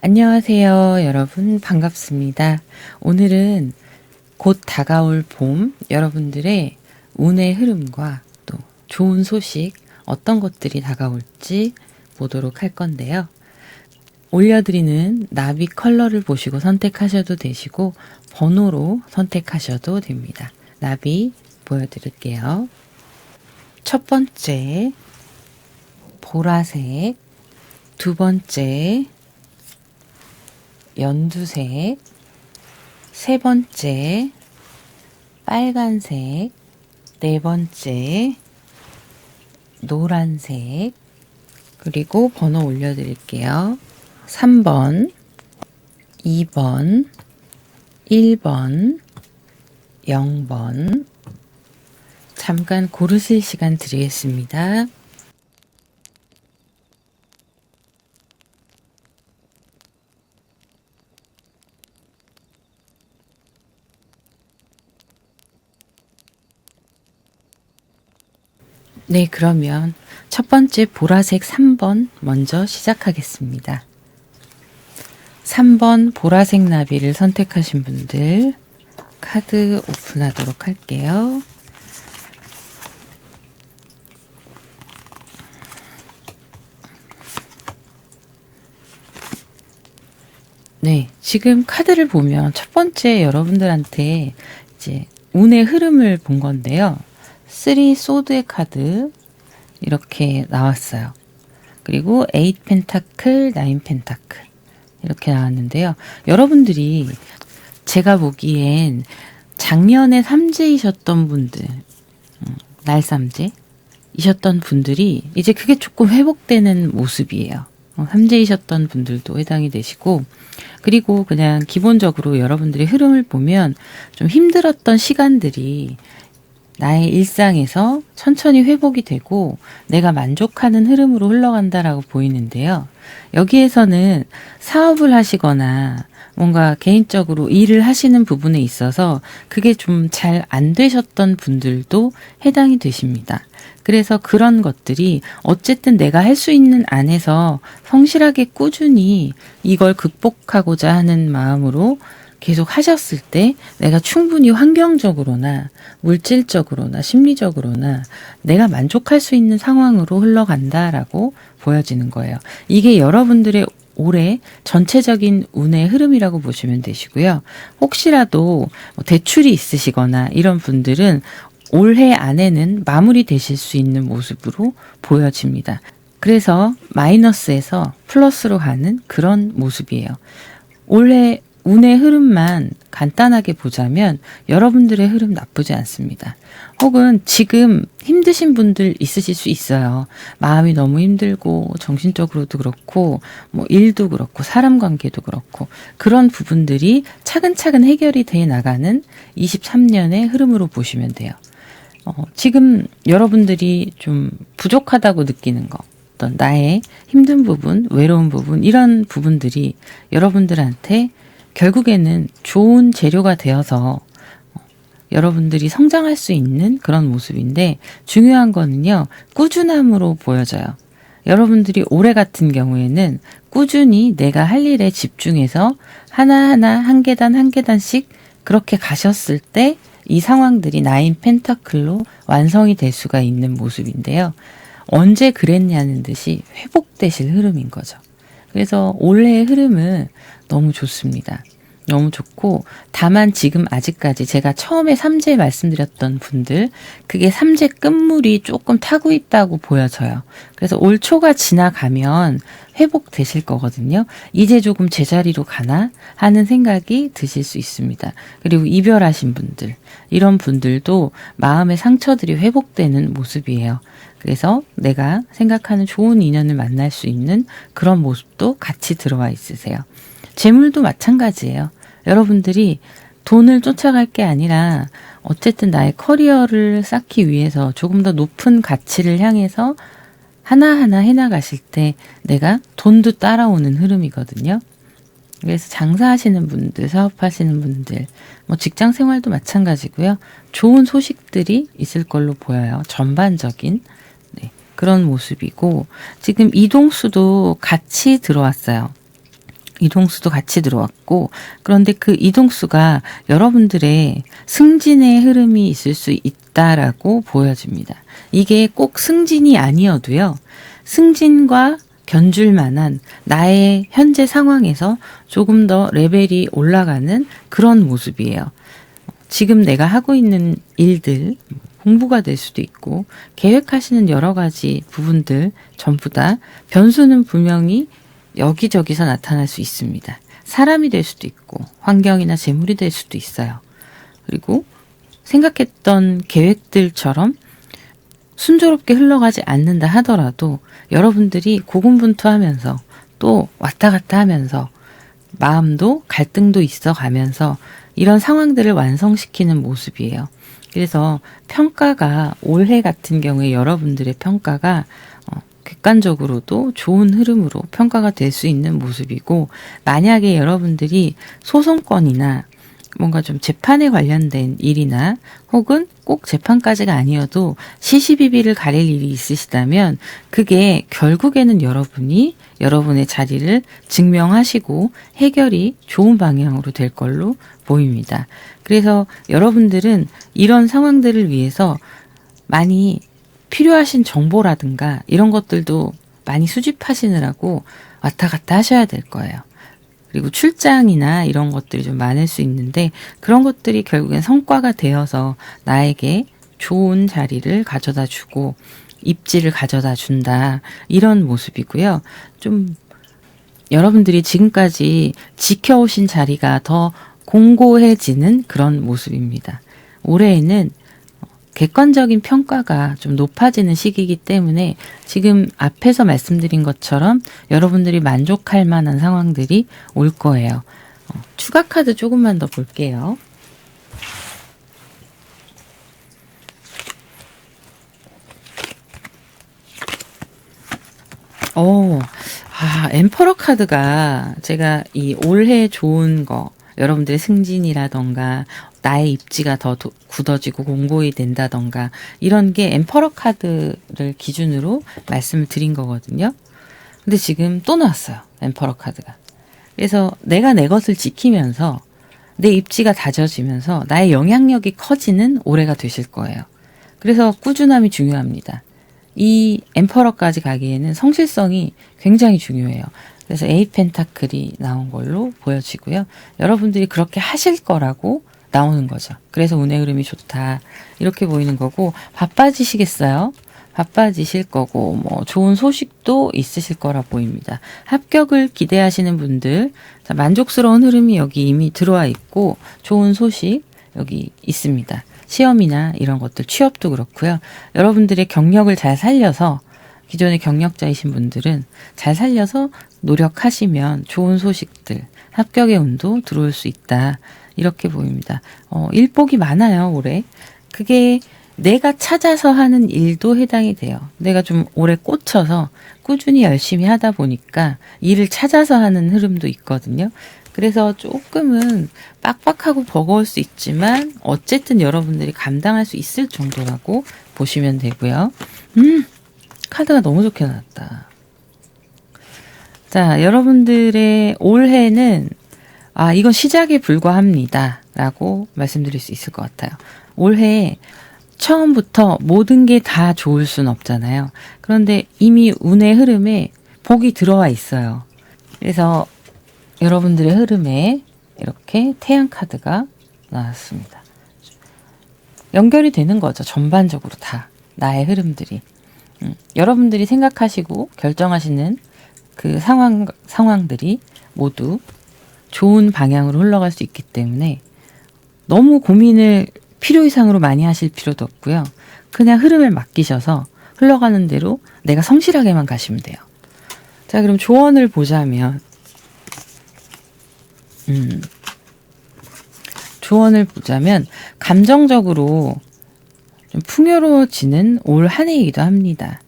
안녕하세요, 여러분. 반갑습니다. 오늘은 곧 다가올 봄, 여러분들의 운의 흐름과 또 좋은 소식, 어떤 것들이 다가올지 보도록 할 건데요. 올려드리는 나비 컬러를 보시고 선택하셔도 되시고, 번호로 선택하셔도 됩니다. 나비 보여드릴게요. 첫 번째, 보라색. 두 번째, 연두색. 세 번째, 빨간색. 네 번째, 노란색. 그리고 번호 올려드릴게요. 3번, 2번, 1번, 0번. 잠깐 고르실 시간 드리겠습니다. 네, 그러면 첫 번째 보라색 3번 먼저 시작하겠습니다. 3번 보라색 나비를 선택하신 분들 카드 오픈하도록 할게요. 네, 지금 카드를 보면 첫 번째 여러분들한테 이제 운의 흐름을 본 건데요. 3 소드의 카드 이렇게 나왔어요. 그리고 8 펜타클, 9 펜타클 이렇게 나왔는데요. 여러분들이 제가 보기엔 작년에 삼재이셨던 분들, 날삼재이셨던 분들이 이제 그게 조금 회복되는 모습이에요. 삼재이셨던 분들도 해당이 되시고, 그리고 그냥 기본적으로 여러분들의 흐름을 보면 좀 힘들었던 시간들이 나의 일상에서 천천히 회복이 되고 내가 만족하는 흐름으로 흘러간다라고 보이는데요. 여기에서는 사업을 하시거나 뭔가 개인적으로 일을 하시는 부분에 있어서 그게 좀 잘 안 되셨던 분들도 해당이 되십니다. 그래서 그런 것들이 어쨌든 내가 할 수 있는 안에서 성실하게 꾸준히 이걸 극복하고자 하는 마음으로 계속 하셨을 때 내가 충분히 환경적으로나 물질적으로나 심리적으로나 내가 만족할 수 있는 상황으로 흘러간다라고 보여지는 거예요. 이게 여러분들의 올해 전체적인 운의 흐름이라고 보시면 되시고요. 혹시라도 대출이 있으시거나 이런 분들은 올해 안에는 마무리되실 수 있는 모습으로 보여집니다. 그래서 마이너스에서 플러스로 가는 그런 모습이에요. 올해 운의 흐름만 간단하게 보자면 여러분들의 흐름 나쁘지 않습니다. 혹은 지금 힘드신 분들 있으실 수 있어요. 마음이 너무 힘들고 정신적으로도 그렇고 뭐 일도 그렇고 사람 관계도 그렇고 그런 부분들이 차근차근 해결이 돼 나가는 23년의 흐름으로 보시면 돼요. 지금 여러분들이 좀 부족하다고 느끼는 거, 어떤 나의 힘든 부분, 외로운 부분 이런 부분들이 여러분들한테 결국에는 좋은 재료가 되어서 여러분들이 성장할 수 있는 그런 모습인데 중요한 거는요. 꾸준함으로 보여져요. 여러분들이 올해 같은 경우에는 꾸준히 내가 할 일에 집중해서 하나하나 한 계단 한 계단씩 그렇게 가셨을 때 이 상황들이 9 펜타클로 완성이 될 수가 있는 모습인데요. 언제 그랬냐는 듯이 회복되실 흐름인 거죠. 그래서 올해의 흐름은 너무 좋습니다. 너무 좋고 다만 지금 아직까지 제가 처음에 삼재 말씀드렸던 분들 그게 삼재 끝물이 조금 타고 있다고 보여져요. 그래서 올 초가 지나가면 회복되실 거거든요. 이제 조금 제자리로 가나 하는 생각이 드실 수 있습니다. 그리고 이별하신 분들 이런 분들도 마음의 상처들이 회복되는 모습이에요. 그래서 내가 생각하는 좋은 인연을 만날 수 있는 그런 모습도 같이 들어와 있으세요. 재물도 마찬가지예요. 여러분들이 돈을 쫓아갈 게 아니라 어쨌든 나의 커리어를 쌓기 위해서 조금 더 높은 가치를 향해서 하나하나 해나가실 때 내가 돈도 따라오는 흐름이거든요. 그래서 장사하시는 분들, 사업하시는 분들, 뭐 직장 생활도 마찬가지고요. 좋은 소식들이 있을 걸로 보여요. 전반적인 그런 모습이고 지금 이동수도 같이 들어왔어요. 이동수도 같이 들어왔고, 그런데 그 이동수가 여러분들의 승진의 흐름이 있을 수 있다라고 보여집니다. 이게 꼭 승진이 아니어도요, 승진과 견줄 만한 나의 현재 상황에서 조금 더 레벨이 올라가는 그런 모습이에요. 지금 내가 하고 있는 일들, 공부가 될 수도 있고, 계획하시는 여러 가지 부분들 전부 다 변수는 분명히 여기저기서 나타날 수 있습니다. 사람이 될 수도 있고, 환경이나 재물이 될 수도 있어요. 그리고 생각했던 계획들처럼 순조롭게 흘러가지 않는다 하더라도 여러분들이 고군분투하면서 또 왔다 갔다 하면서 마음도 갈등도 있어 가면서 이런 상황들을 완성시키는 모습이에요. 그래서 평가가 올해 같은 경우에 여러분들의 평가가 객관적으로도 좋은 흐름으로 평가가 될 수 있는 모습이고, 만약에 여러분들이 소송건이나 뭔가 좀 재판에 관련된 일이나 혹은 꼭 재판까지가 아니어도 시시비비를 가릴 일이 있으시다면 그게 결국에는 여러분이 여러분의 자리를 증명하시고 해결이 좋은 방향으로 될 걸로 보입니다. 그래서 여러분들은 이런 상황들을 위해서 많이 필요하신 정보라든가 이런 것들도 많이 수집하시느라고 왔다 갔다 하셔야 될 거예요. 그리고 출장이나 이런 것들이 좀 많을 수 있는데 그런 것들이 결국엔 성과가 되어서 나에게 좋은 자리를 가져다 주고 입지를 가져다 준다. 이런 모습이고요. 좀 여러분들이 지금까지 지켜오신 자리가 더 공고해지는 그런 모습입니다. 올해에는 객관적인 평가가 좀 높아지는 시기이기 때문에 지금 앞에서 말씀드린 것처럼 여러분들이 만족할 만한 상황들이 올 거예요. 추가 카드 조금만 더 볼게요. 엠퍼러 카드가 제가 이 올해 좋은 거, 여러분들의 승진이라던가 나의 입지가 더 굳어지고 공고히 된다던가 이런 게 엠퍼러 카드를 기준으로 말씀을 드린 거거든요. 근데 지금 또 나왔어요. 엠퍼러 카드가. 그래서 내가 내 것을 지키면서 내 입지가 다져지면서 나의 영향력이 커지는 올해가 되실 거예요. 그래서 꾸준함이 중요합니다. 이 엠퍼러까지 가기에는 성실성이 굉장히 중요해요. 그래서 에이 펜타클이 나온 걸로 보여지고요. 여러분들이 그렇게 하실 거라고 나오는 거죠. 그래서 운의 흐름이 좋다. 이렇게 보이는 거고, 바빠지시겠어요? 바빠지실 거고, 좋은 소식도 있으실 거라 보입니다. 합격을 기대하시는 분들, 만족스러운 흐름이 여기 이미 들어와 있고, 좋은 소식 여기 있습니다. 시험이나 이런 것들, 취업도 그렇고요. 여러분들의 경력을 잘 살려서, 기존의 경력자이신 분들은 잘 살려서 노력하시면 좋은 소식들, 합격의 운도 들어올 수 있다. 이렇게 보입니다. 일복이 많아요, 올해. 그게 내가 찾아서 하는 일도 해당이 돼요. 내가 좀 오래 꽂혀서 꾸준히 열심히 하다 보니까 일을 찾아서 하는 흐름도 있거든요. 그래서 조금은 빡빡하고 버거울 수 있지만 어쨌든 여러분들이 감당할 수 있을 정도라고 보시면 되고요. 카드가 너무 좋게 나왔다. 자, 여러분들의 올해는 이건 시작에 불과합니다. 라고 말씀드릴 수 있을 것 같아요. 올해 처음부터 모든 게 다 좋을 순 없잖아요. 그런데 이미 운의 흐름에 복이 들어와 있어요. 그래서 여러분들의 흐름에 이렇게 태양 카드가 나왔습니다. 연결이 되는 거죠. 전반적으로 다. 나의 흐름들이. 여러분들이 생각하시고 결정하시는 그 상황들이 모두 좋은 방향으로 흘러갈 수 있기 때문에 너무 고민을 필요 이상으로 많이 하실 필요도 없고요. 그냥 흐름을 맡기셔서 흘러가는 대로 내가 성실하게만 가시면 돼요. 자, 그럼 조언을 보자면 감정적으로 좀 풍요로워지는 올 한 해이기도 합니다.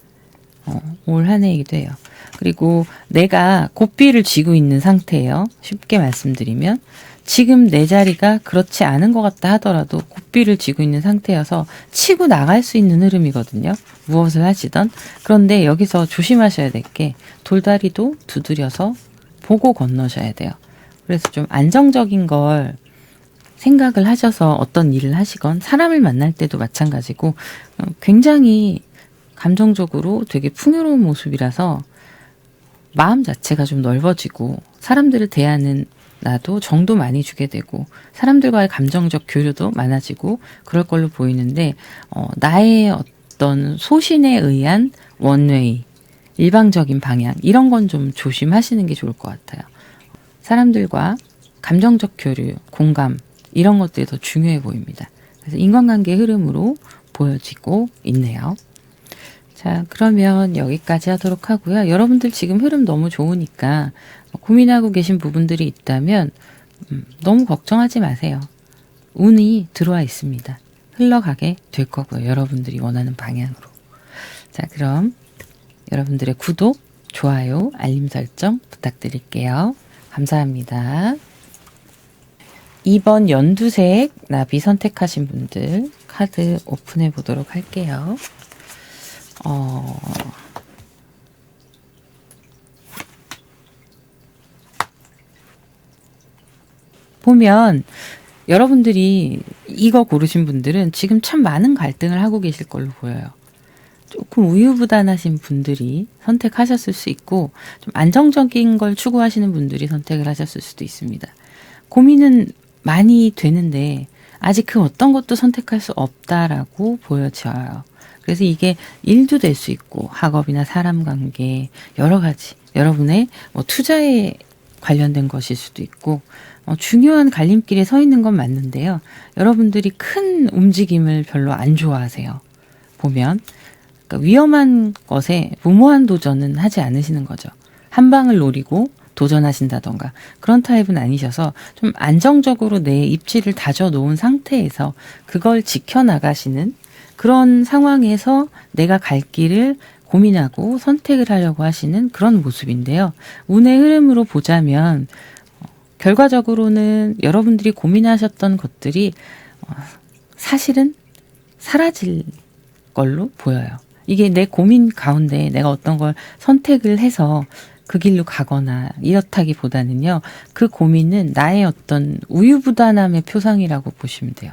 올 한 해이기도 해요. 그리고 내가 고삐를 쥐고 있는 상태예요. 쉽게 말씀드리면 지금 내 자리가 그렇지 않은 것 같다 하더라도 고삐를 쥐고 있는 상태여서 치고 나갈 수 있는 흐름이거든요. 무엇을 하시던. 그런데 여기서 조심하셔야 될 게 돌다리도 두드려서 보고 건너셔야 돼요. 그래서 좀 안정적인 걸 생각을 하셔서 어떤 일을 하시건 사람을 만날 때도 마찬가지고 굉장히 감정적으로 되게 풍요로운 모습이라서 마음 자체가 좀 넓어지고 사람들을 대하는 나도 정도 많이 주게 되고 사람들과의 감정적 교류도 많아지고 그럴 걸로 보이는데 나의 어떤 소신에 의한 원웨이, 일방적인 방향 이런 건 좀 조심하시는 게 좋을 것 같아요. 사람들과 감정적 교류, 공감 이런 것들이 더 중요해 보입니다. 그래서 인간관계 흐름으로 보여지고 있네요. 자, 그러면 여기까지 하도록 하고요. 여러분들 지금 흐름 너무 좋으니까 고민하고 계신 부분들이 있다면 너무 걱정하지 마세요. 운이 들어와 있습니다. 흘러가게 될 거고요. 여러분들이 원하는 방향으로. 자, 그럼 여러분들의 구독, 좋아요, 알림 설정 부탁드릴게요. 감사합니다. 2번 연두색 나비 선택하신 분들 카드 오픈해 보도록 할게요. 보면 여러분들이 이거 고르신 분들은 지금 참 많은 갈등을 하고 계실 걸로 보여요. 조금 우유부단하신 분들이 선택하셨을 수 있고 좀 안정적인 걸 추구하시는 분들이 선택을 하셨을 수도 있습니다. 고민은 많이 되는데 아직 그 어떤 것도 선택할 수 없다라고 보여져요. 그래서 이게 일도 될 수 있고 학업이나 사람 관계 여러 가지 여러분의 투자에 관련된 것일 수도 있고 중요한 갈림길에 서 있는 건 맞는데요. 여러분들이 큰 움직임을 별로 안 좋아하세요. 보면 그러니까 위험한 것에 무모한 도전은 하지 않으시는 거죠. 한 방을 노리고 도전하신다던가 그런 타입은 아니셔서 좀 안정적으로 내 입지를 다져 놓은 상태에서 그걸 지켜나가시는 그런 상황에서 내가 갈 길을 고민하고 선택을 하려고 하시는 그런 모습인데요. 운의 흐름으로 보자면 결과적으로는 여러분들이 고민하셨던 것들이 사실은 사라질 걸로 보여요. 이게 내 고민 가운데 내가 어떤 걸 선택을 해서 그 길로 가거나 이렇다기보다는요. 그 고민은 나의 어떤 우유부단함의 표상이라고 보시면 돼요.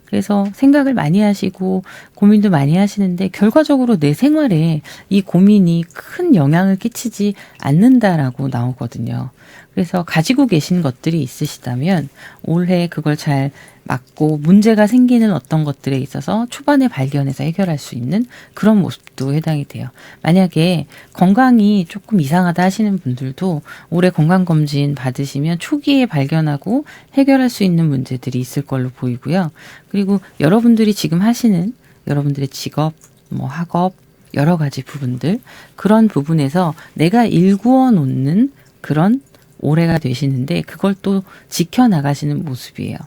그래서 생각을 많이 하시고 고민도 많이 하시는데 결과적으로 내 생활에 이 고민이 큰 영향을 끼치지 않는다라고 나오거든요. 그래서 가지고 계신 것들이 있으시다면 올해 그걸 잘 막고 문제가 생기는 어떤 것들에 있어서 초반에 발견해서 해결할 수 있는 그런 모습도 해당이 돼요. 만약에 건강이 조금 이상하다 하시는 분들도 올해 건강검진 받으시면 초기에 발견하고 해결할 수 있는 문제들이 있을 걸로 보이고요. 그리고 여러분들이 지금 하시는 여러분들의 직업, 학업, 여러 가지 부분들 그런 부분에서 내가 일구어 놓는 그런 올해가 되시는데 그걸 또 지켜나가시는 모습이에요.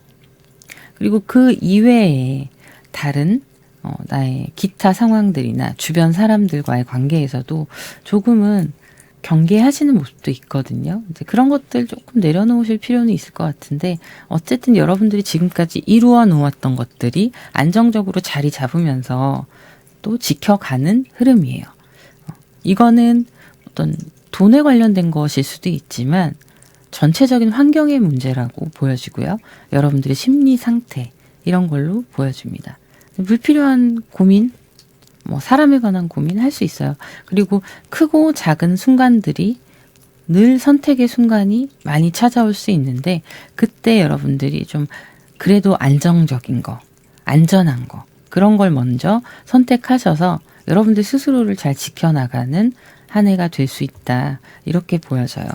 그리고 그 이외에 다른 나의 기타 상황들이나 주변 사람들과의 관계에서도 조금은 경계하시는 모습도 있거든요. 이제 그런 것들 조금 내려놓으실 필요는 있을 것 같은데 어쨌든 여러분들이 지금까지 이루어 놓았던 것들이 안정적으로 자리 잡으면서 또 지켜가는 흐름이에요. 이거는 어떤 돈에 관련된 것일 수도 있지만 전체적인 환경의 문제라고 보여지고요. 여러분들의 심리 상태 이런 걸로 보여집니다. 불필요한 고민, 사람에 관한 고민 할 수 있어요. 그리고 크고 작은 순간들이 늘 선택의 순간이 많이 찾아올 수 있는데 그때 여러분들이 좀 그래도 안정적인 거, 안전한 거 그런 걸 먼저 선택하셔서 여러분들 스스로를 잘 지켜나가는 한 해가 될 수 있다. 이렇게 보여져요.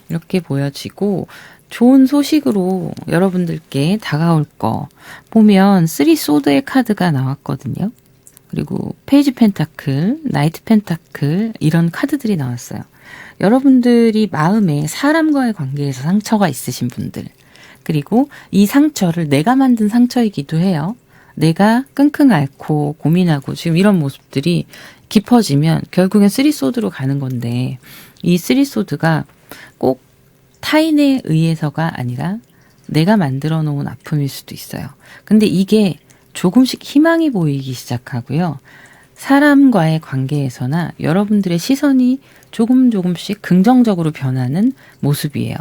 이렇게 보여지고 좋은 소식으로 여러분들께 다가올 거 보면 3소드의 카드가 나왔거든요. 그리고 페이지 펜타클, 나이트 펜타클 이런 카드들이 나왔어요. 여러분들이 마음에 사람과의 관계에서 상처가 있으신 분들 그리고 이 상처를 내가 만든 상처이기도 해요. 내가 끙끙 앓고 고민하고 지금 이런 모습들이 깊어지면 결국엔 3소드로 가는 건데 이 3소드가 꼭 타인에 의해서가 아니라 내가 만들어 놓은 아픔일 수도 있어요. 근데 이게 조금씩 희망이 보이기 시작하고요. 사람과의 관계에서나 여러분들의 시선이 조금씩 긍정적으로 변하는 모습이에요.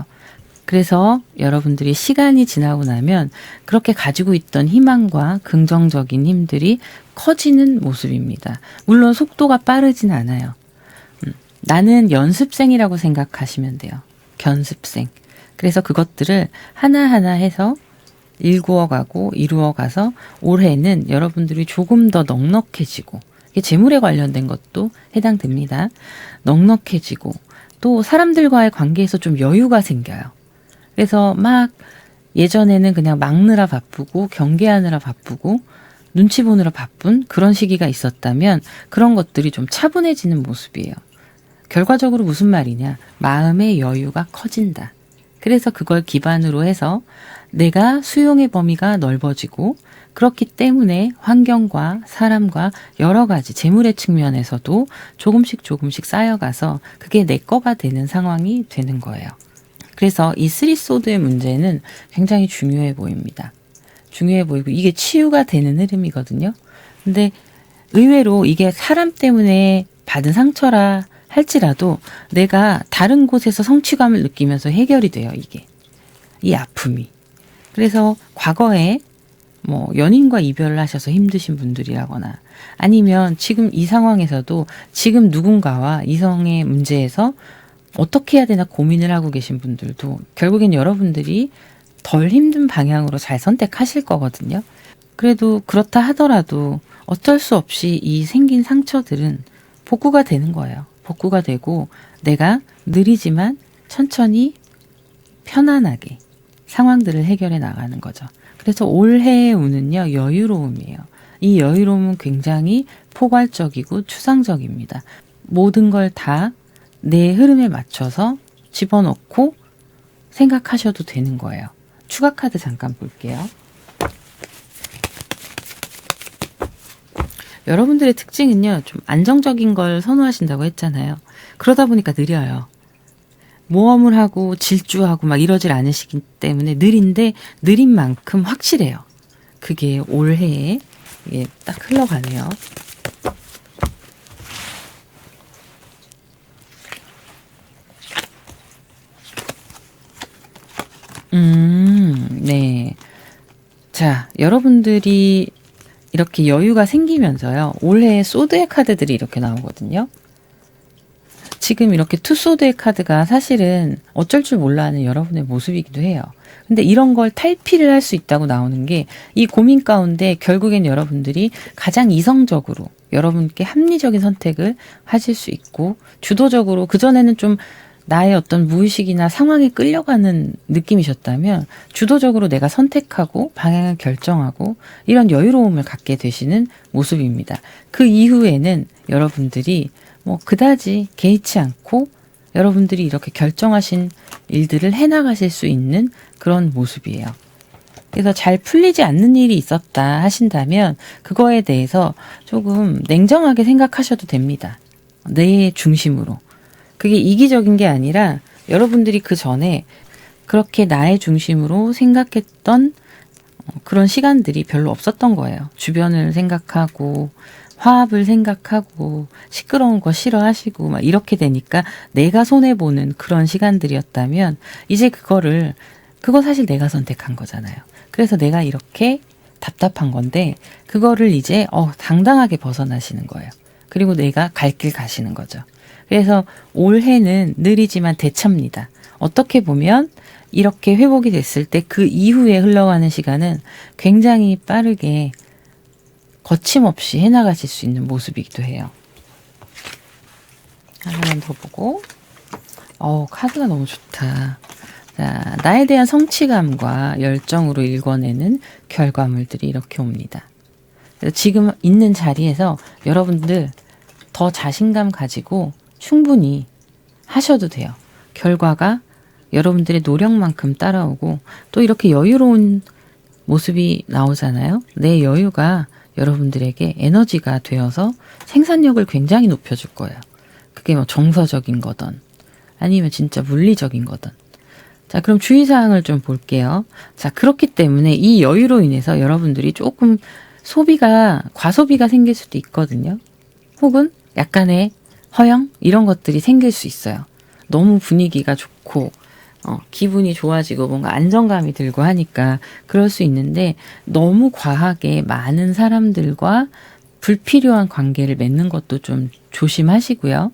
그래서 여러분들이 시간이 지나고 나면 그렇게 가지고 있던 희망과 긍정적인 힘들이 커지는 모습입니다. 물론 속도가 빠르진 않아요. 나는 연습생이라고 생각하시면 돼요. 견습생. 그래서 그것들을 하나하나 해서 일구어가고 이루어가서 올해는 여러분들이 조금 더 넉넉해지고, 이게 재물에 관련된 것도 해당됩니다. 넉넉해지고 또 사람들과의 관계에서 좀 여유가 생겨요. 그래서 막 예전에는 그냥 막느라 바쁘고 경계하느라 바쁘고 눈치 보느라 바쁜 그런 시기가 있었다면 그런 것들이 좀 차분해지는 모습이에요. 결과적으로 무슨 말이냐? 마음의 여유가 커진다. 그래서 그걸 기반으로 해서 내가 수용의 범위가 넓어지고, 그렇기 때문에 환경과 사람과 여러 가지 재물의 측면에서도 조금씩 쌓여가서 그게 내 거가 되는 상황이 되는 거예요. 그래서 이 쓰리소드의 문제는 굉장히 중요해 보입니다. 중요해 보이고 이게 치유가 되는 흐름이거든요. 근데 의외로 이게 사람 때문에 받은 상처라 할지라도 내가 다른 곳에서 성취감을 느끼면서 해결이 돼요, 이게. 이 아픔이. 그래서 과거에 뭐 연인과 이별을 하셔서 힘드신 분들이라거나 아니면 지금 이 상황에서도 지금 누군가와 이성의 문제에서 어떻게 해야 되나 고민을 하고 계신 분들도 결국엔 여러분들이 덜 힘든 방향으로 잘 선택하실 거거든요. 그래도 그렇다 하더라도 어쩔 수 없이 이 생긴 상처들은 복구가 되는 거예요. 복구가 되고 내가 느리지만 천천히 편안하게 상황들을 해결해 나가는 거죠. 그래서 올해의 운은요, 여유로움이에요. 이 여유로움은 굉장히 포괄적이고 추상적입니다. 모든 걸 다 내 흐름에 맞춰서 집어넣고 생각하셔도 되는 거예요. 추가 카드 잠깐 볼게요. 여러분들의 특징은요, 좀 안정적인 걸 선호하신다고 했잖아요. 그러다 보니까 느려요. 모험을 하고 질주하고 막 이러질 않으시기 때문에 느린데 느린 만큼 확실해요. 그게 올해에 딱 흘러가네요. 네. 자, 여러분들이 이렇게 여유가 생기면서요, 올해 소드의 카드들이 이렇게 나오거든요. 지금 이렇게 투소드의 카드가 사실은 어쩔 줄 몰라 하는 여러분의 모습이기도 해요. 근데 이런 걸 탈피를 할 수 있다고 나오는 게 이 고민 가운데 결국엔 여러분들이 가장 이성적으로 여러분께 합리적인 선택을 하실 수 있고, 주도적으로 그전에는 좀 나의 어떤 무의식이나 상황에 끌려가는 느낌이셨다면 주도적으로 내가 선택하고 방향을 결정하고 이런 여유로움을 갖게 되시는 모습입니다. 그 이후에는 여러분들이 뭐 그다지 개의치 않고 여러분들이 이렇게 결정하신 일들을 해나가실 수 있는 그런 모습이에요. 그래서 잘 풀리지 않는 일이 있었다 하신다면 그거에 대해서 조금 냉정하게 생각하셔도 됩니다. 내 중심으로. 그게 이기적인 게 아니라 여러분들이 그 전에 그렇게 나의 중심으로 생각했던 그런 시간들이 별로 없었던 거예요. 주변을 생각하고 화합을 생각하고 시끄러운 거 싫어하시고 막 이렇게 되니까 내가 손해보는 그런 시간들이었다면 이제 그거 사실 내가 선택한 거잖아요. 그래서 내가 이렇게 답답한 건데 그거를 이제 당당하게 벗어나시는 거예요. 그리고 내가 갈 길 가시는 거죠. 그래서 올해는 느리지만 대차입니다. 어떻게 보면 이렇게 회복이 됐을 때 그 이후에 흘러가는 시간은 굉장히 빠르게 거침없이 해나가실 수 있는 모습이기도 해요. 하나만 더 보고, 카드가 너무 좋다. 자, 나에 대한 성취감과 열정으로 읽어내는 결과물들이 이렇게 옵니다. 지금 있는 자리에서 여러분들 더 자신감 가지고 충분히 하셔도 돼요. 결과가 여러분들의 노력만큼 따라오고 또 이렇게 여유로운 모습이 나오잖아요. 내 여유가 여러분들에게 에너지가 되어서 생산력을 굉장히 높여줄 거예요. 그게 뭐 정서적인 거든 아니면 진짜 물리적인 거든. 자, 그럼 주의사항을 좀 볼게요. 자, 그렇기 때문에 이 여유로 인해서 여러분들이 조금 과소비가 생길 수도 있거든요. 혹은 약간의 허영? 이런 것들이 생길 수 있어요. 너무 분위기가 좋고 기분이 좋아지고 뭔가 안정감이 들고 하니까 그럴 수 있는데 너무 과하게 많은 사람들과 불필요한 관계를 맺는 것도 좀 조심하시고요.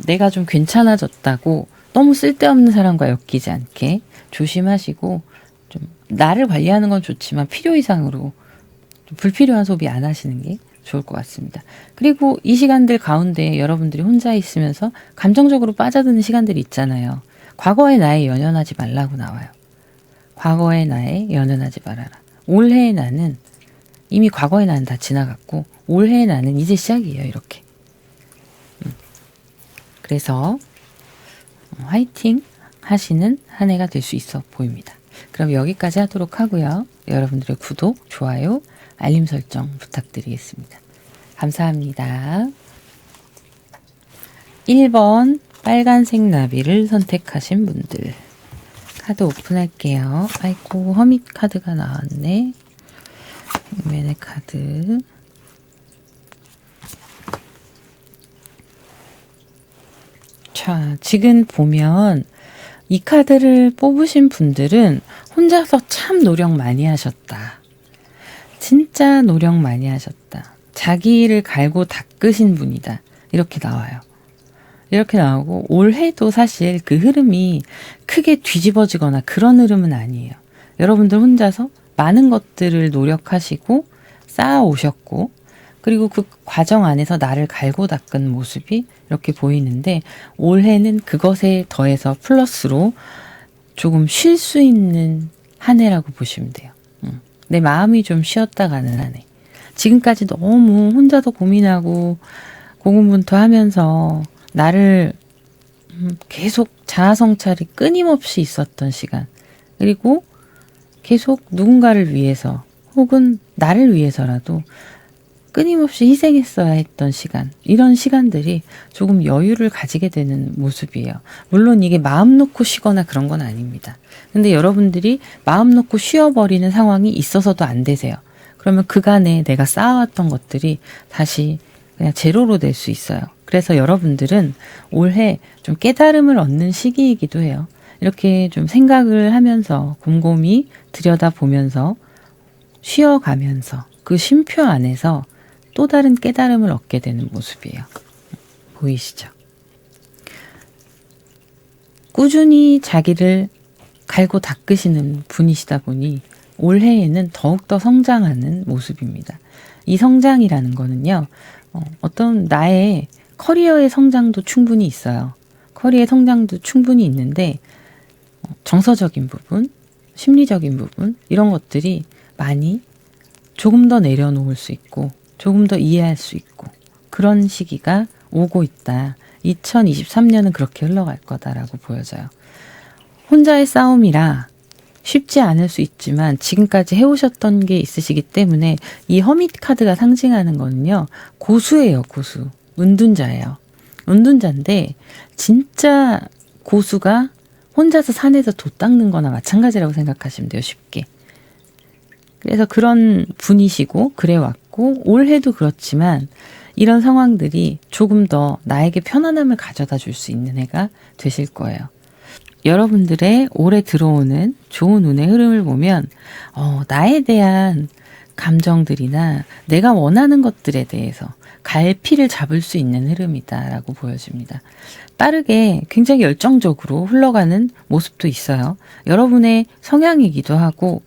내가 좀 괜찮아졌다고 너무 쓸데없는 사람과 엮이지 않게 조심하시고 좀 나를 관리하는 건 좋지만 필요 이상으로 좀 불필요한 소비 안 하시는 게 좋을 것 같습니다. 그리고 이 시간들 가운데 여러분들이 혼자 있으면서 감정적으로 빠져드는 시간들이 있잖아요. 과거의 나에 연연하지 말라고 나와요. 과거의 나에 연연하지 말아라. 올해의 나는 이미 과거의 나는 다 지나갔고 올해의 나는 이제 시작이에요. 이렇게. 그래서 화이팅 하시는 한 해가 될 수 있어 보입니다. 그럼 여기까지 하도록 하고요. 여러분들의 구독, 좋아요, 알림 설정 부탁드리겠습니다. 감사합니다. 1번 빨간색 나비를 선택하신 분들 카드 오픈할게요. 아이고 허밋 카드가 나왔네. 왼의 카드 자, 지금 보면 이 카드를 뽑으신 분들은 혼자서 참 노력 많이 하셨다. 진짜 노력 많이 하셨다. 자기를 갈고 닦으신 분이다. 이렇게 나와요. 이렇게 나오고 올해도 사실 그 흐름이 크게 뒤집어지거나 그런 흐름은 아니에요. 여러분들 혼자서 많은 것들을 노력하시고 쌓아오셨고 그리고 그 과정 안에서 나를 갈고 닦은 모습이 이렇게 보이는데 올해는 그것에 더해서 플러스로 조금 쉴 수 있는 한 해라고 보시면 돼요. 내 마음이 좀 쉬었다 가는 한 해. 지금까지 너무 혼자서 고민하고 고군분투하면서 나를 계속 자아성찰이 끊임없이 있었던 시간 그리고 계속 누군가를 위해서 혹은 나를 위해서라도 끊임없이 희생했어야 했던 시간 이런 시간들이 조금 여유를 가지게 되는 모습이에요. 물론 이게 마음 놓고 쉬거나 그런 건 아닙니다. 근데 여러분들이 마음 놓고 쉬어버리는 상황이 있어서도 안 되세요. 그러면 그간에 내가 쌓아왔던 것들이 다시 그냥 제로로 될 수 있어요. 그래서 여러분들은 올해 좀 깨달음을 얻는 시기이기도 해요. 이렇게 좀 생각을 하면서 곰곰이 들여다보면서 쉬어가면서 그 쉼표 안에서 또 다른 깨달음을 얻게 되는 모습이에요. 보이시죠? 꾸준히 자기를 갈고 닦으시는 분이시다 보니 올해에는 더욱더 성장하는 모습입니다. 이 성장이라는 거는요. 어떤 나의 커리어의 성장도 충분히 있어요. 커리어의 성장도 충분히 있는데 정서적인 부분, 심리적인 부분 이런 것들이 많이 조금 더 내려놓을 수 있고 조금 더 이해할 수 있고 그런 시기가 오고 있다. 2023년은 그렇게 흘러갈 거다라고 보여져요. 혼자의 싸움이라 쉽지 않을 수 있지만 지금까지 해오셨던 게 있으시기 때문에 이 허밋 카드가 상징하는 거는요. 고수예요. 고수. 은둔자예요. 은둔자인데 진짜 고수가 혼자서 산에서 돛 닦는 거나 마찬가지라고 생각하시면 돼요. 쉽게. 그래서 그런 분이시고 그래왔고 올해도 그렇지만 이런 상황들이 조금 더 나에게 편안함을 가져다 줄 수 있는 해가 되실 거예요. 여러분들의 올해 들어오는 좋은 운의 흐름을 보면 나에 대한 감정들이나 내가 원하는 것들에 대해서 갈피를 잡을 수 있는 흐름이다라고 보여집니다. 빠르게 굉장히 열정적으로 흘러가는 모습도 있어요. 여러분의 성향이기도 하고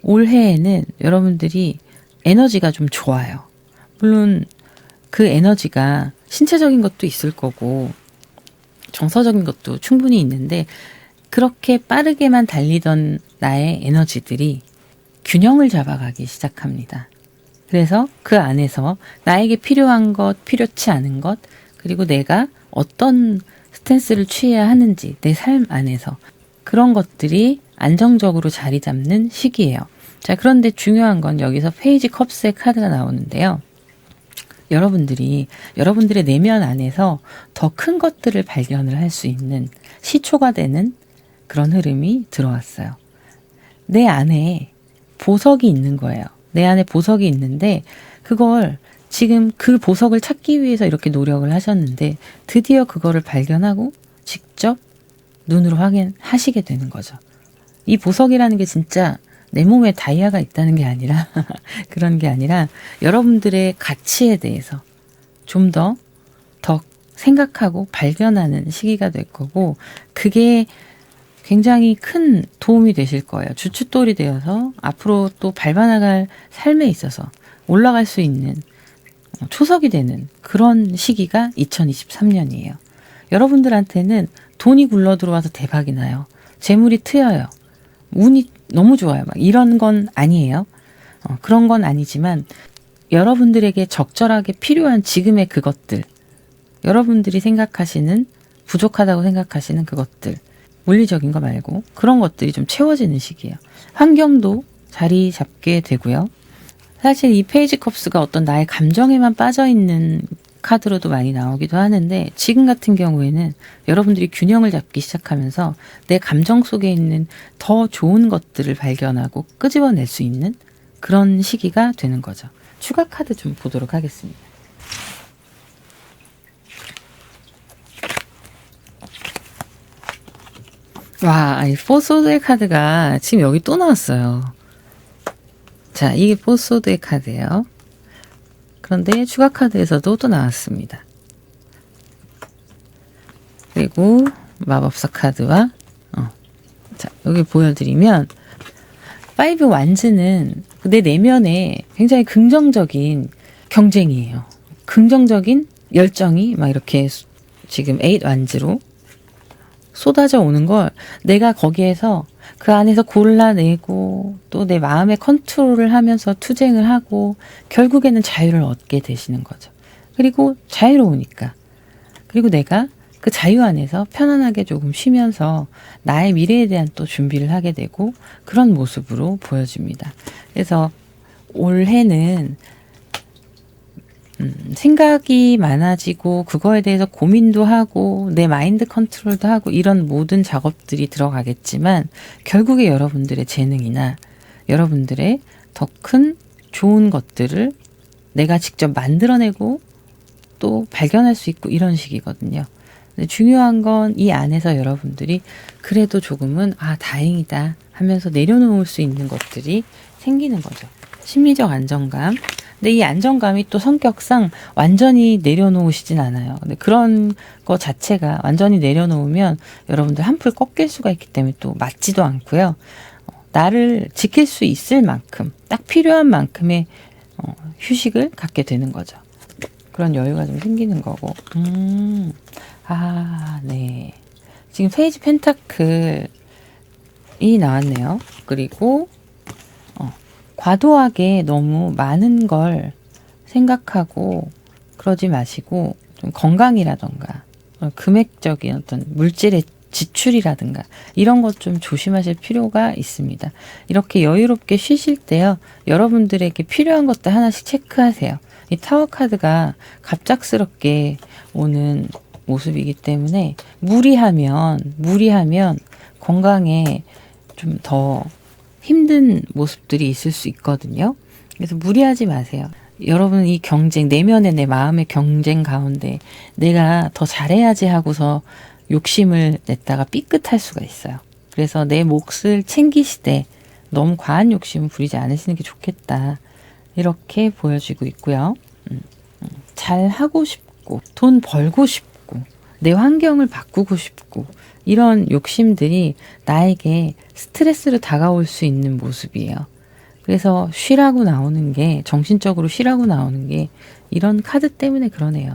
올해에는 여러분들이 에너지가 좀 좋아요. 물론 그 에너지가 신체적인 것도 있을 거고 정서적인 것도 충분히 있는데 그렇게 빠르게만 달리던 나의 에너지들이 균형을 잡아가기 시작합니다. 그래서 그 안에서 나에게 필요한 것, 필요치 않은 것, 그리고 내가 어떤 스탠스를 취해야 하는지 내 삶 안에서 그런 것들이 안정적으로 자리 잡는 시기예요. 자, 그런데 중요한 건 여기서 페이지 컵스의 카드가 나오는데요. 여러분들이 여러분들의 내면 안에서 더 큰 것들을 발견을 할 수 있는 시초가 되는 그런 흐름이 들어왔어요. 내 안에 보석이 있는 거예요. 내 안에 보석이 있는데 그걸 지금 그 보석을 찾기 위해서 이렇게 노력을 하셨는데 드디어 그거를 발견하고 직접 눈으로 확인하시게 되는 거죠. 이 보석이라는 게 진짜 내 몸에 다이아가 있다는 게 아니라 그런 게 아니라 여러분들의 가치에 대해서 좀 더 생각하고 발견하는 시기가 될 거고 그게 굉장히 큰 도움이 되실 거예요. 주춧돌이 되어서 앞으로 또 밟아나갈 삶에 있어서 올라갈 수 있는 초석이 되는 그런 시기가 2023년이에요. 여러분들한테는 돈이 굴러 들어와서 대박이 나요. 재물이 트여요. 운이 너무 좋아요. 막 이런 건 아니에요. 그런 건 아니지만 여러분들에게 적절하게 필요한 지금의 그것들, 여러분들이 생각하시는 부족하다고 생각하시는 그것들, 물리적인 거 말고 그런 것들이 좀 채워지는 시기예요. 환경도 자리 잡게 되고요. 사실 이 페이지 컵스가 어떤 나의 감정에만 빠져있는 카드로도 많이 나오기도 하는데 지금 같은 경우에는 여러분들이 균형을 잡기 시작하면서 내 감정 속에 있는 더 좋은 것들을 발견하고 끄집어낼 수 있는 그런 시기가 되는 거죠. 추가 카드 좀 보도록 하겠습니다. 와, 이 포소드의 카드가 지금 여기 또 나왔어요. 자, 이게 포소드의 카드예요. 그런데 추가 카드에서도 또 나왔습니다. 그리고 마법사 카드와 자, 여기 보여드리면 5 완즈는 내 내면에 굉장히 긍정적인 경쟁이에요. 긍정적인 열정이 막 이렇게 지금 8 완즈로 쏟아져 오는 걸 내가 거기에서 그 안에서 골라내고 또 내 마음의 컨트롤을 하면서 투쟁을 하고 결국에는 자유를 얻게 되시는 거죠. 그리고 자유로우니까. 그리고 내가 그 자유 안에서 편안하게 조금 쉬면서 나의 미래에 대한 또 준비를 하게 되고 그런 모습으로 보여집니다. 그래서 올해는 생각이 많아지고 그거에 대해서 고민도 하고 내 마인드 컨트롤도 하고 이런 모든 작업들이 들어가겠지만 결국에 여러분들의 재능이나 여러분들의 더 큰 좋은 것들을 내가 직접 만들어내고 또 발견할 수 있고 이런 식이거든요. 근데 중요한 건 이 안에서 여러분들이 그래도 조금은 다행이다 하면서 내려놓을 수 있는 것들이 생기는 거죠. 심리적 안정감. 근데 이 안정감이 또 성격상 완전히 내려놓으시진 않아요. 근데 그런 거 자체가 완전히 내려놓으면 여러분들 한풀 꺾일 수가 있기 때문에 또 맞지도 않고요. 나를 지킬 수 있을 만큼, 딱 필요한 만큼의 휴식을 갖게 되는 거죠. 그런 여유가 좀 생기는 거고. 네. 지금 페이지 펜타클이 나왔네요. 그리고 과도하게 너무 많은 걸 생각하고 그러지 마시고 좀 건강이라던가 금액적인 어떤 물질의 지출이라든가 이런 것 좀 조심하실 필요가 있습니다. 이렇게 여유롭게 쉬실 때요. 여러분들에게 필요한 것들 하나씩 체크하세요. 이 타워 카드가 갑작스럽게 오는 모습이기 때문에 무리하면 건강에 좀 더 힘든 모습들이 있을 수 있거든요. 그래서 무리하지 마세요. 여러분 이 경쟁, 내면의 내 마음의 경쟁 가운데 내가 더 잘해야지 하고서 욕심을 냈다가 삐끗할 수가 있어요. 그래서 내 몫을 챙기시되 너무 과한 욕심을 부리지 않으시는 게 좋겠다. 이렇게 보여지고 있고요. 잘 하고 싶고 돈 벌고 싶고 내 환경을 바꾸고 싶고 이런 욕심들이 나에게 스트레스로 다가올 수 있는 모습이에요. 그래서 쉬라고 나오는 게, 정신적으로 쉬라고 나오는 게 이런 카드 때문에 그러네요.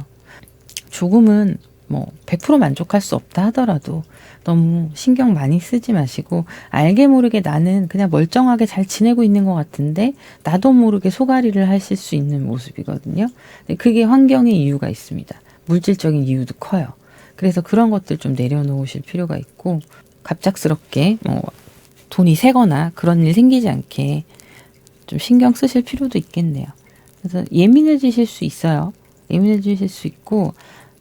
조금은 100% 만족할 수 없다 하더라도 너무 신경 많이 쓰지 마시고 알게 모르게 나는 그냥 멀쩡하게 잘 지내고 있는 것 같은데 나도 모르게 속앓이를 하실 수 있는 모습이거든요. 그게 환경의 이유가 있습니다. 물질적인 이유도 커요. 그래서 그런 것들 좀 내려놓으실 필요가 있고 갑작스럽게 돈이 새거나 그런 일 생기지 않게 좀 신경 쓰실 필요도 있겠네요. 그래서 예민해지실 수 있어요. 예민해지실 수 있고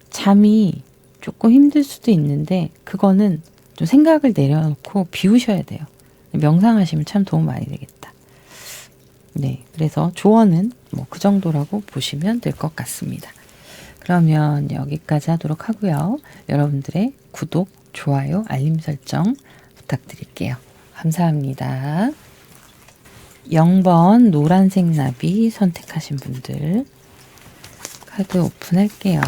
잠이 조금 힘들 수도 있는데 그거는 좀 생각을 내려놓고 비우셔야 돼요. 명상하시면 참 도움 많이 되겠다. 네, 그래서 조언은 뭐 그 정도라고 보시면 될 것 같습니다. 그러면 여기까지 하도록 하고요. 여러분들의 구독, 좋아요, 알림 설정 부탁드릴게요. 감사합니다. 0번 노란색 나비 선택하신 분들 카드 오픈할게요.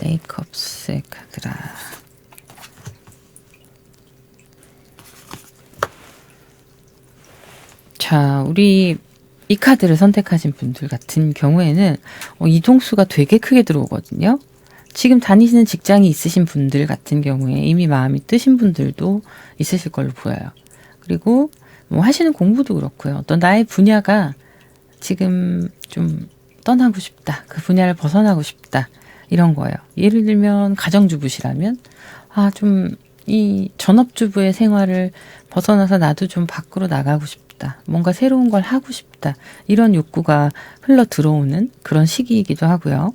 레이컵스의 카드라. 자, 우리 이 카드를 선택하신 분들 같은 경우에는 이동수가 되게 크게 들어오거든요. 지금 다니시는 직장이 있으신 분들 같은 경우에 이미 마음이 뜨신 분들도 있으실 걸로 보여요. 그리고 뭐 하시는 공부도 그렇고요. 어떤 나의 분야가 지금 좀 떠나고 싶다. 그 분야를 벗어나고 싶다. 이런 거예요. 예를 들면 가정주부시라면 좀 이 전업주부의 생활을 벗어나서 나도 좀 밖으로 나가고 싶다. 뭔가 새로운 걸 하고 싶다. 이런 욕구가 흘러 들어오는 그런 시기이기도 하고요.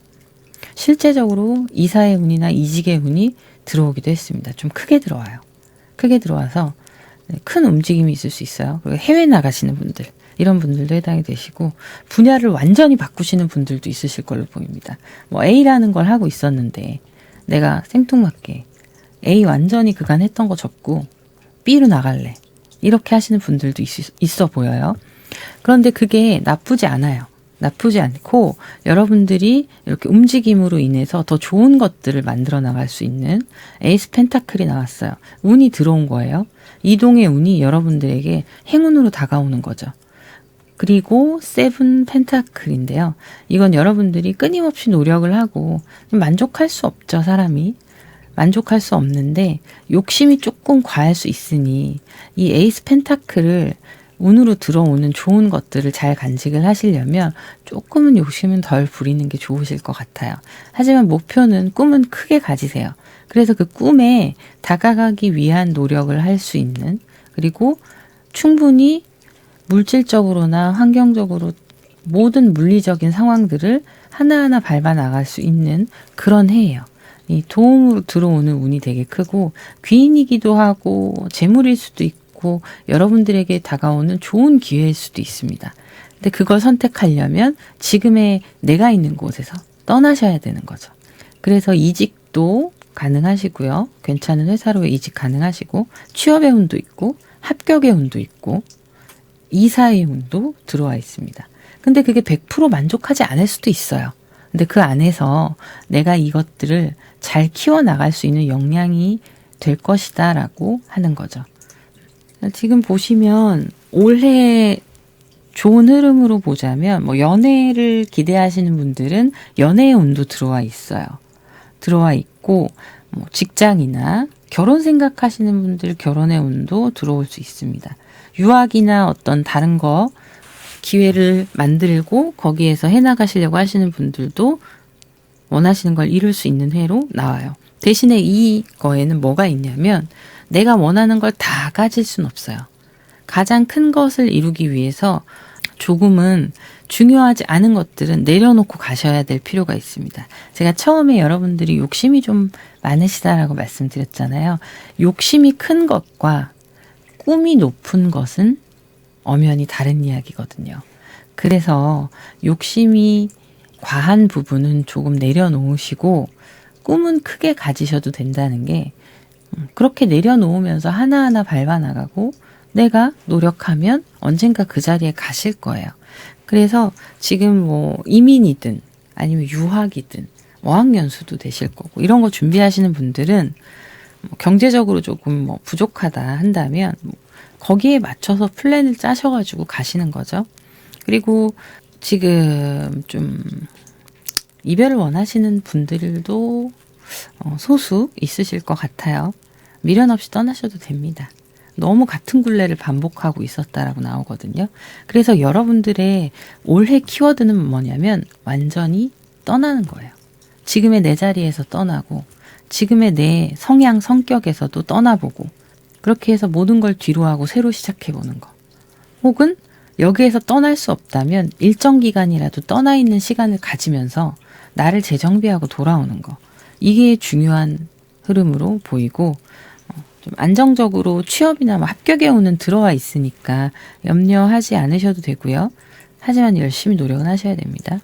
실제적으로 이사의 운이나 이직의 운이 들어오기도 했습니다. 좀 크게 들어와요. 크게 들어와서 큰 움직임이 있을 수 있어요. 그리고 해외 나가시는 분들, 이런 분들도 해당이 되시고 분야를 완전히 바꾸시는 분들도 있으실 걸로 보입니다. 뭐 A라는 걸 하고 있었는데 내가 생뚱맞게 A 완전히 그간 했던 거 접고 B로 나갈래. 이렇게 하시는 분들도 있어 보여요. 그런데 그게 나쁘지 않아요. 나쁘지 않고 여러분들이 이렇게 움직임으로 인해서 더 좋은 것들을 만들어 나갈 수 있는 에이스 펜타클이 나왔어요. 운이 들어온 거예요. 이동의 운이 여러분들에게 행운으로 다가오는 거죠. 그리고 세븐 펜타클인데요. 이건 여러분들이 끊임없이 노력을 하고 만족할 수 없죠, 사람이. 만족할 수 없는데 욕심이 조금 과할 수 있으니 이 에이스 펜타클을 운으로 들어오는 좋은 것들을 잘 간직을 하시려면 조금은 욕심은 덜 부리는 게 좋으실 것 같아요. 하지만 목표는, 꿈은 크게 가지세요. 그래서 그 꿈에 다가가기 위한 노력을 할 수 있는, 그리고 충분히 물질적으로나 환경적으로 모든 물리적인 상황들을 하나하나 밟아 나갈 수 있는 그런 해예요. 이 도움으로 들어오는 운이 되게 크고 귀인이기도 하고 재물일 수도 있고 여러분들에게 다가오는 좋은 기회일 수도 있습니다. 근데 그걸 선택하려면 지금의 내가 있는 곳에서 떠나셔야 되는 거죠. 그래서 이직도 가능하시고요. 괜찮은 회사로 이직 가능하시고 취업의 운도 있고 합격의 운도 있고 이사의 운도 들어와 있습니다. 근데 그게 100% 만족하지 않을 수도 있어요. 근데 그 안에서 내가 이것들을 잘 키워나갈 수 있는 역량이 될 것이다 라고 하는 거죠. 지금 보시면 올해 좋은 흐름으로 보자면 뭐 연애를 기대하시는 분들은 연애의 운도 들어와 있어요. 들어와 있고 뭐 직장이나 결혼 생각하시는 분들 결혼의 운도 들어올 수 있습니다. 유학이나 어떤 다른 거 기회를 만들고 거기에서 해나가시려고 하시는 분들도 원하시는 걸 이룰 수 있는 해로 나와요. 대신에 이거에는 뭐가 있냐면 내가 원하는 걸 다 가질 순 없어요. 가장 큰 것을 이루기 위해서 조금은 중요하지 않은 것들은 내려놓고 가셔야 될 필요가 있습니다. 제가 처음에 여러분들이 욕심이 좀 많으시다라고 말씀드렸잖아요. 욕심이 큰 것과 꿈이 높은 것은 엄연히 다른 이야기거든요. 그래서 욕심이 과한 부분은 조금 내려놓으시고 꿈은 크게 가지셔도 된다는 게 그렇게 내려놓으면서 하나하나 밟아나가고 내가 노력하면 언젠가 그 자리에 가실 거예요. 그래서 지금 뭐 이민이든 아니면 유학이든 어학연수도 되실 거고 이런 거 준비하시는 분들은 경제적으로 조금 뭐 부족하다 한다면 거기에 맞춰서 플랜을 짜셔가지고 가시는 거죠. 그리고 지금 좀 이별을 원하시는 분들도 소수 있으실 것 같아요. 미련 없이 떠나셔도 됩니다. 너무 같은 굴레를 반복하고 있었다라고 나오거든요. 그래서 여러분들의 올해 키워드는 뭐냐면 완전히 떠나는 거예요. 지금의 내 자리에서 떠나고 지금의 내 성향, 성격에서도 떠나보고 그렇게 해서 모든 걸 뒤로 하고 새로 시작해보는 거. 혹은 여기에서 떠날 수 없다면 일정 기간이라도 떠나 있는 시간을 가지면서 나를 재정비하고 돌아오는 거. 이게 중요한 흐름으로 보이고 좀 안정적으로 취업이나 뭐 합격의 운은 들어와 있으니까 염려하지 않으셔도 되고요. 하지만 열심히 노력은 하셔야 됩니다.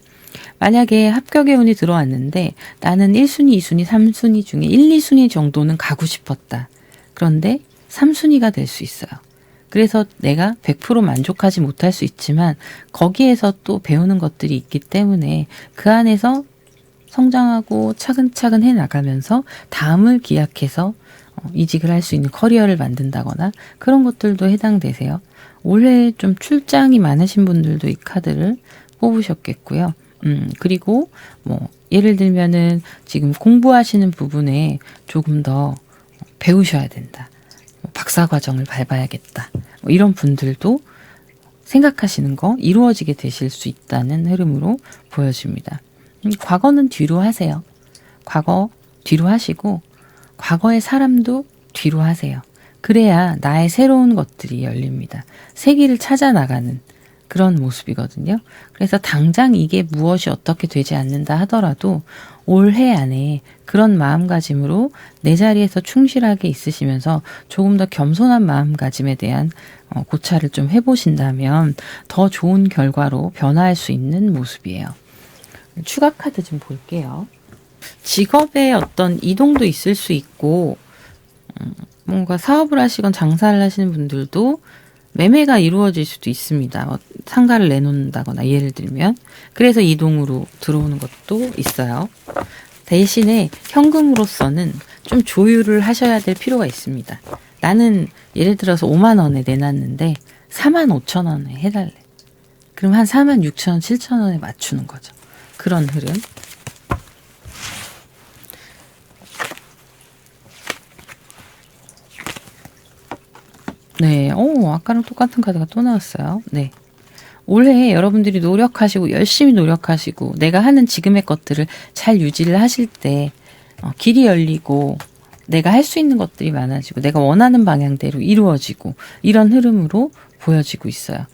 만약에 합격의 운이 들어왔는데 나는 1순위, 2순위, 3순위 중에 1, 2순위 정도는 가고 싶었다. 그런데 3순위가 될 수 있어요. 그래서 내가 100% 만족하지 못할 수 있지만 거기에서 또 배우는 것들이 있기 때문에 그 안에서 성장하고 차근차근 해나가면서 다음을 기약해서 이직을 할 수 있는 커리어를 만든다거나 그런 것들도 해당되세요. 올해 좀 출장이 많으신 분들도 이 카드를 뽑으셨겠고요. 그리고 뭐 예를 들면은 지금 공부하시는 부분에 조금 더 배우셔야 된다. 박사 과정을 밟아야겠다. 뭐 이런 분들도 생각하시는 거 이루어지게 되실 수 있다는 흐름으로 보여집니다. 과거는 뒤로 하세요. 과거 뒤로 하시고 과거의 사람도 뒤로 하세요. 그래야 나의 새로운 것들이 열립니다. 세기를 찾아 나가는 그런 모습이거든요. 그래서 당장 이게 무엇이 어떻게 되지 않는다 하더라도 올해 안에 그런 마음가짐으로 내 자리에서 충실하게 있으시면서 조금 더 겸손한 마음가짐에 대한 고찰을 좀 해보신다면 더 좋은 결과로 변화할 수 있는 모습이에요. 추가 카드 좀 볼게요. 직업의 어떤 이동도 있을 수 있고 뭔가 사업을 하시건 장사를 하시는 분들도 매매가 이루어질 수도 있습니다. 상가를 내놓는다거나 예를 들면 그래서 이동으로 들어오는 것도 있어요. 대신에 현금으로서는 좀 조율을 하셔야 될 필요가 있습니다. 나는 예를 들어서 5만 원에 내놨는데 4만 5천 원에 해달래. 그럼 한 4만 6천 원, 7천 원에 맞추는 거죠. 그런 흐름. 네, 아까랑 똑같은 카드가 또 나왔어요. 네. 올해 여러분들이 노력하시고 열심히 노력하시고 내가 하는 지금의 것들을 잘 유지를 하실 때 길이 열리고 내가 할 수 있는 것들이 많아지고 내가 원하는 방향대로 이루어지고 이런 흐름으로 보여지고 있어요.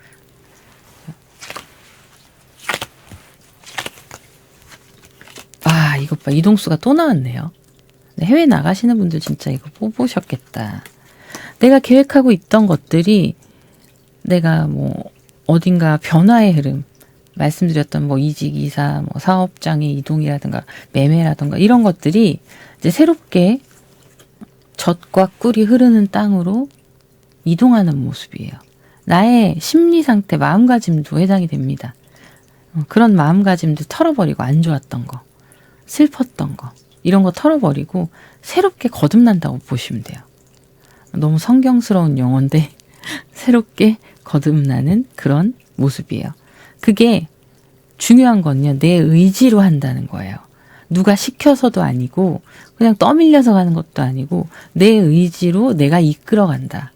아, 이것 봐. 이동수가 또 나왔네요. 네, 해외 나가시는 분들 진짜 이거 뽑으셨겠다. 내가 계획하고 있던 것들이 내가 뭐 어딘가 변화의 흐름, 말씀드렸던 뭐 이직, 이사, 뭐 사업장의 이동이라든가 매매라든가 이런 것들이 이제 새롭게 젖과 꿀이 흐르는 땅으로 이동하는 모습이에요. 나의 심리 상태, 마음가짐도 해당이 됩니다. 그런 마음가짐도 털어버리고 안 좋았던 거, 슬펐던 거 이런 거 털어버리고 새롭게 거듭난다고 보시면 돼요. 너무 성경스러운 용어인데 새롭게 거듭나는 그런 모습이에요. 그게 중요한 건요. 내 의지로 한다는 거예요. 누가 시켜서도 아니고 그냥 떠밀려서 가는 것도 아니고 내 의지로 내가 이끌어간다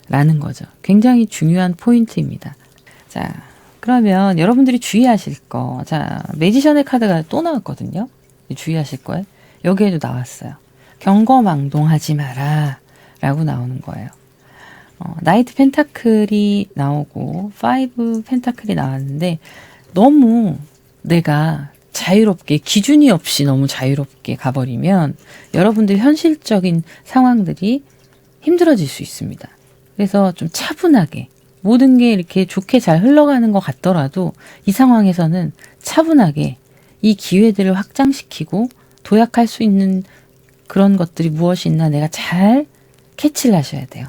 라는 거죠. 굉장히 중요한 포인트입니다. 자, 그러면 여러분들이 주의하실 거. 자, 매지션의 카드가 또 나왔거든요. 주의하실 거예요. 여기에도 나왔어요. 경거망동하지 마라 라고 나오는 거예요. 나이트 펜타클이 나오고 5 펜타클이 나왔는데 너무 내가 자유롭게 기준이 없이 너무 자유롭게 가버리면 여러분들 현실적인 상황들이 힘들어질 수 있습니다. 그래서 좀 차분하게 모든 게 이렇게 좋게 잘 흘러가는 것 같더라도 이 상황에서는 차분하게 이 기회들을 확장시키고 도약할 수 있는 그런 것들이 무엇이 있나 내가 잘 캐치를 하셔야 돼요.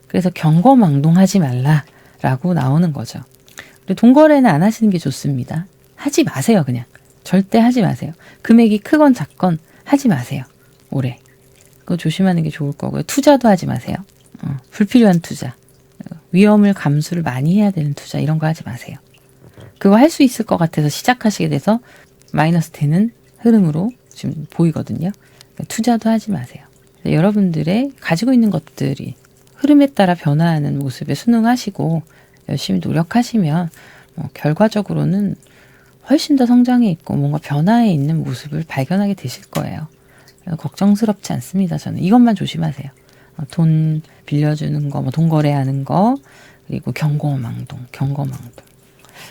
그래서 경거망동하지 말라라고 나오는 거죠. 그리고 돈거래는 안 하시는 게 좋습니다. 하지 마세요. 그냥. 절대 하지 마세요. 금액이 크건 작건 하지 마세요. 올해. 그거 조심하는 게 좋을 거고요. 투자도 하지 마세요. 불필요한 투자. 위험을 감수를 많이 해야 되는 투자 이런 거 하지 마세요. 그거 할 수 있을 것 같아서 시작하시게 돼서 마이너스 되는 흐름으로 지금 보이거든요. 투자도 하지 마세요. 여러분들의 가지고 있는 것들이 흐름에 따라 변화하는 모습에 순응하시고 열심히 노력하시면 결과적으로는 훨씬 더 성장해 있고 뭔가 변화해 있는 모습을 발견하게 되실 거예요. 걱정스럽지 않습니다. 저는 이것만 조심하세요. 돈 빌려주는 거, 돈 거래하는 거, 그리고 경거망동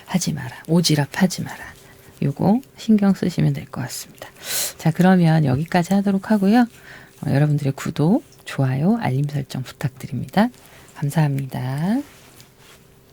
하지 마라. 오지랖 하지 마라. 요거 신경 쓰시면 될 것 같습니다. 자, 그러면 여기까지 하도록 하고요. 여러분들의 구독, 좋아요, 알림 설정 부탁드립니다. 감사합니다.